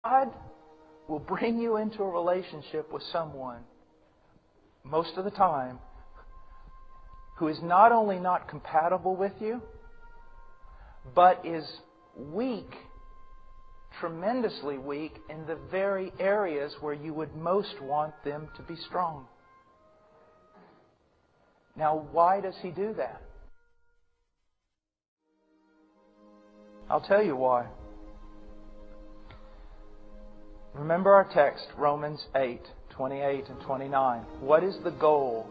God will bring you into a relationship with someone, most of the time, who is not only not compatible with you, but is weak, tremendously weak, in the very areas where you would most want them to be strong. Now, why does He do that? I'll tell you why. Remember our text, Romans 8:28 and 29. What is the goal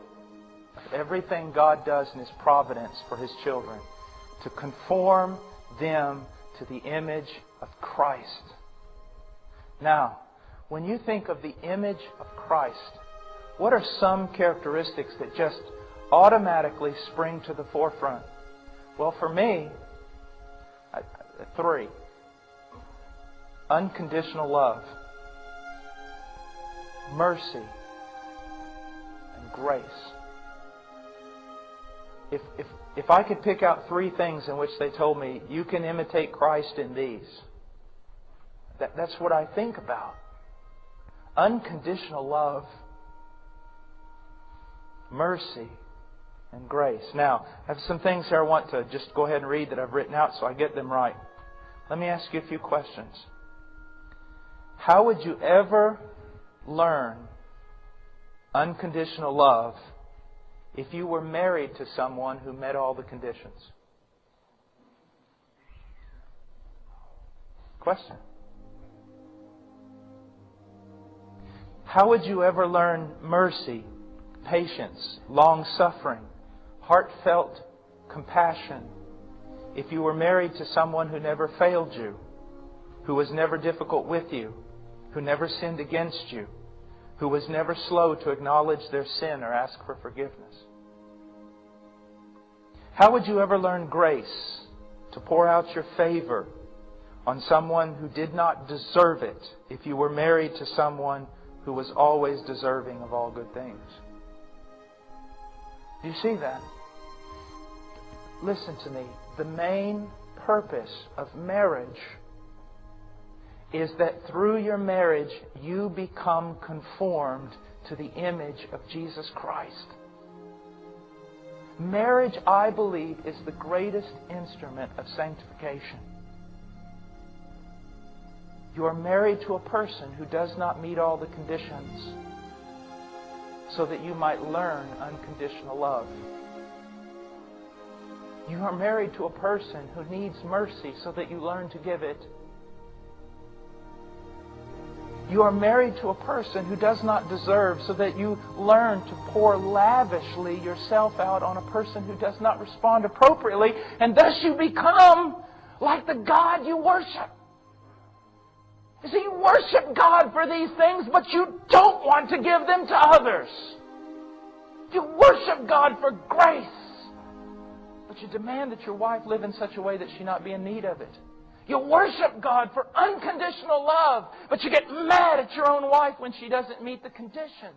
of everything God does in His providence for His children? To conform them to the image of Christ. Now, when you think of the image of Christ, what are some characteristics that just automatically spring to the forefront? Well, for me, 3. Unconditional love, mercy, and grace. If I could pick out 3 things in which they told me, you can imitate Christ in these, that's what I think about. Unconditional love, mercy, and grace. Now, I have some things here I want to just go ahead and read that I've written out so I get them right. Let me ask you a few questions. How would you ever learn unconditional love if you were married to someone who met all the conditions? Question. How would you ever learn mercy, patience, long-suffering, heartfelt compassion if you were married to someone who never failed you, who was never difficult with you, who never sinned against you, who was never slow to acknowledge their sin or ask for forgiveness? How would you ever learn grace, to pour out your favor on someone who did not deserve it if you were married to someone who was always deserving of all good things? Do you see that? Listen to me. The main purpose of marriage is that through your marriage you become conformed to the image of Jesus Christ. Marriage, I believe, is the greatest instrument of sanctification. You are married to a person who does not meet all the conditions so that you might learn unconditional love. You are married to a person who needs mercy so that you learn to give it. You are married to a person who does not deserve so that you learn to pour lavishly yourself out on a person who does not respond appropriately, and thus you become like the God you worship. You see, you worship God for these things, but you don't want to give them to others. You worship God for grace, but you demand that your wife live in such a way that she not be in need of it. You worship God for unconditional love, but you get mad at your own wife when she doesn't meet the conditions.